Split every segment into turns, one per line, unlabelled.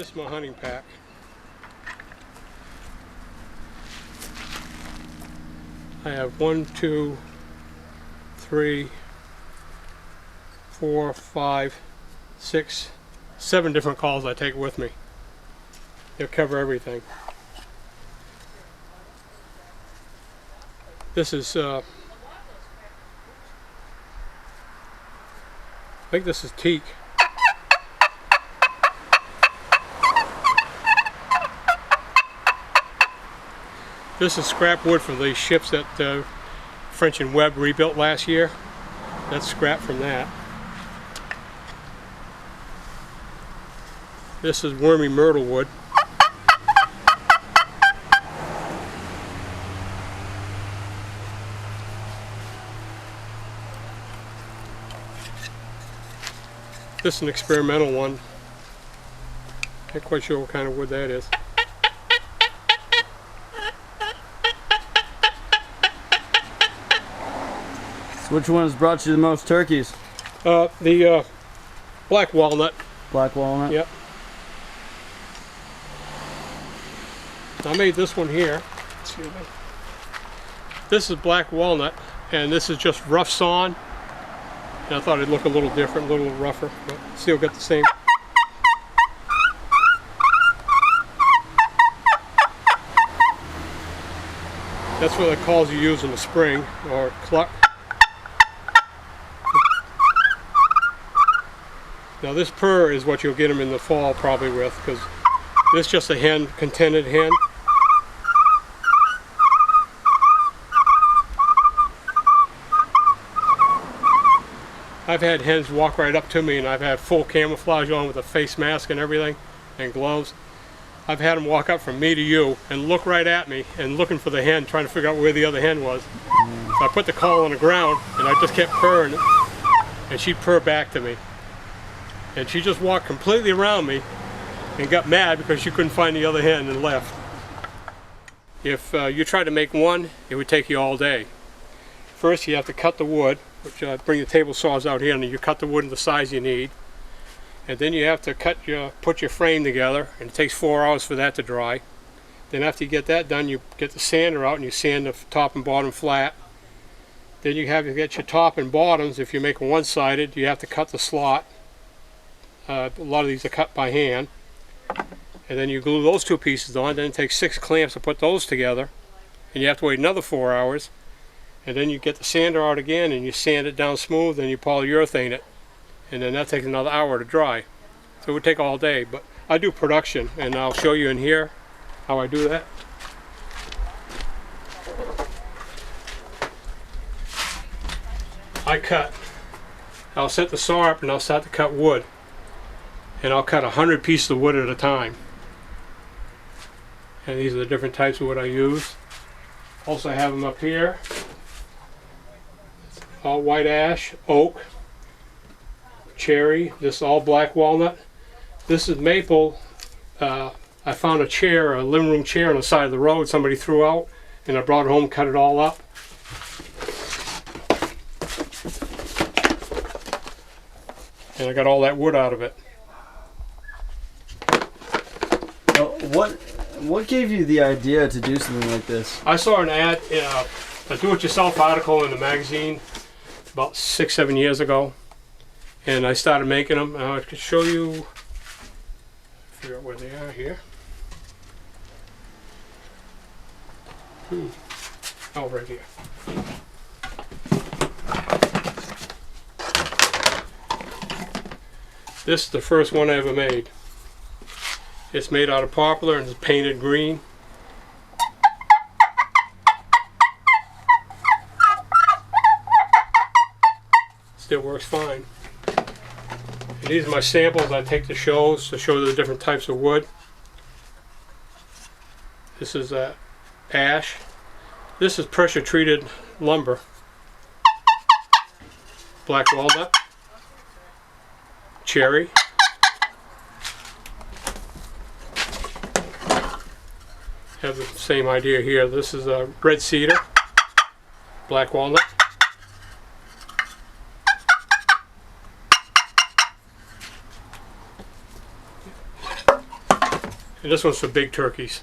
This is my hunting pack. I have 1, 2, 3, 4, 5, 6, 7 different calls I take with me. They'll cover everything. This is I think this is teak. This is scrap wood for the ships that French and Webb rebuilt last year. That's scrap from that. This is wormy myrtle wood. This is an experimental one. Not quite sure what kind of wood that is.
So which one has brought you the most turkeys?
The black walnut.
Black walnut?
Yep. I made this one here. Let's see. This is black walnut, and this is just rough sawn. And I thought it'd look a little different, a little rougher, but still got the same. That's what the calls you use in the spring, or cluck. Now this purr is what you'll get them in the fall probably with, because this is just a hen, contented hen. I've had hens walk right up to me, and I've had full camouflage on with a face mask and everything, and gloves. I've had them walk up from me to you and look right at me and looking for the hen, trying to figure out where the other hen was. So I put the call on the ground, and I just kept purring, and she'd purr back to me. And she just walked completely around me and got mad because she couldn't find the other hen and left. If you tried to make one, it would take you all day. First you have to cut the wood, which bring the table saws out here, and you cut the wood in the size you need. And then you have to put your frame together, and it takes 4 hours for that to dry. Then after you get that done, you get the sander out and you sand the top and bottom flat. Then you have to get your top and bottoms. If you're making one-sided, you have to cut the slot. A lot of these are cut by hand. And then you glue those two pieces on. Then it takes 6 clamps to put those together. And you have to wait another 4 hours. And then you get the sander out again and you sand it down smooth and you polyurethane it. And then that takes another hour to dry. So it would take all day. But I do production, and I'll show you in here how I do that. I'll set the saw up and I'll start to cut wood. And I'll cut 100 pieces of wood at a time. And these are the different types of wood I use. Also I have them up here. All white ash, oak, cherry. This is all black walnut. This is maple. I found a chair, a living room chair on the side of the road somebody threw out, and I brought it home, cut it all up. And I got all that wood out of it.
What gave you the idea to do something like this?
I saw an ad, a do-it-yourself article in the magazine about 6-7 years ago, and I started making them. I could show you, figure out where they are here. Oh, right here. This is the first one I ever made. It's made out of poplar and it's painted green. Still works fine. And these are my samples I take to shows to show the different types of wood. This is ash. This is pressure treated lumber. Black walnut. Cherry. Have the same idea here. This is a red cedar, black walnut. And this one's for big turkeys.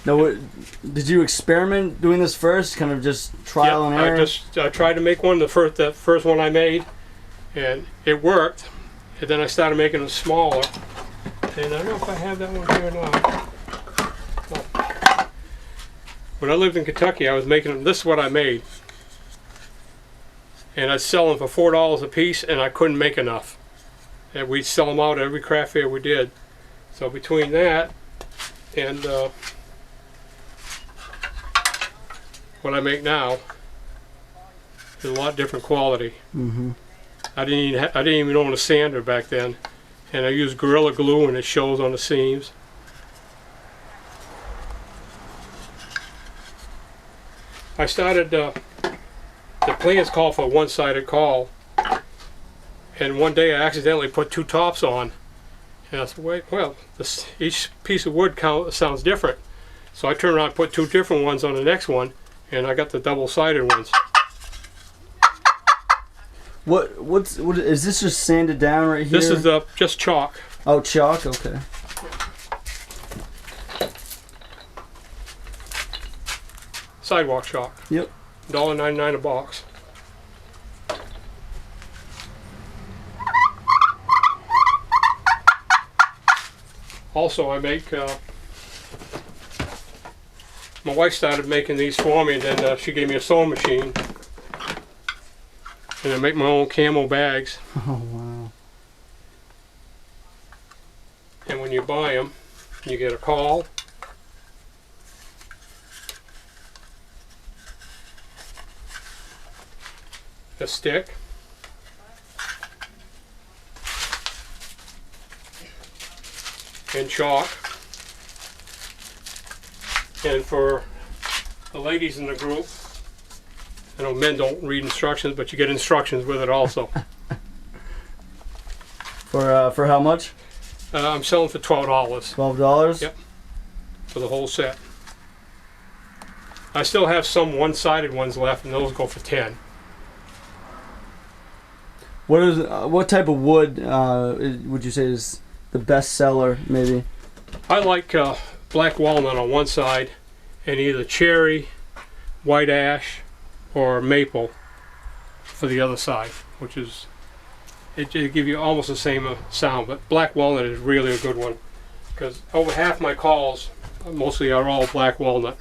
Now, did you experiment doing this first? Kind of just trial and error?
I tried to make one, the first one I made, and it worked. And then I started making them smaller. And I don't know if I have that one here now. Oh. When I lived in Kentucky, I was making them, this is what I made. And I'd sell them for $4 a piece, and I couldn't make enough. And we'd sell them out at every craft fair we did. So between that and what I make now is a lot different quality.
Mm-hmm.
I didn't even own a sander back then, and I used Gorilla Glue, and it shows on the seams. I started. The plans call for a one-sided caul, and one day I accidentally put two tops on, and I said, "Wait, well, each piece of wood sounds different." So I turned around and put two different ones on the next one, and I got the double-sided ones.
What is this? Just sanded down right here?
This is just chalk.
Oh, chalk. Okay.
Sidewalk chalk.
Yep.
$1.99 a box. Also, I make. My wife started making these for me, and then she gave me a sewing machine. And I make my own camo bags.
Oh, wow.
And when you buy them, you get a caul. A stick. And chalk. And for the ladies in the group, I know men don't read instructions, but you get instructions with it also.
For how much?
I'm selling for $12.
$12?
Yep. For the whole set. I still have some one-sided ones left, and those go for $10.
What type of wood would you say is the best seller, maybe?
I like black walnut on one side, and either cherry, white ash, or maple for the other side, which is, it give you almost the same sound, but black walnut is really a good one, because over half my calls mostly are all black walnut.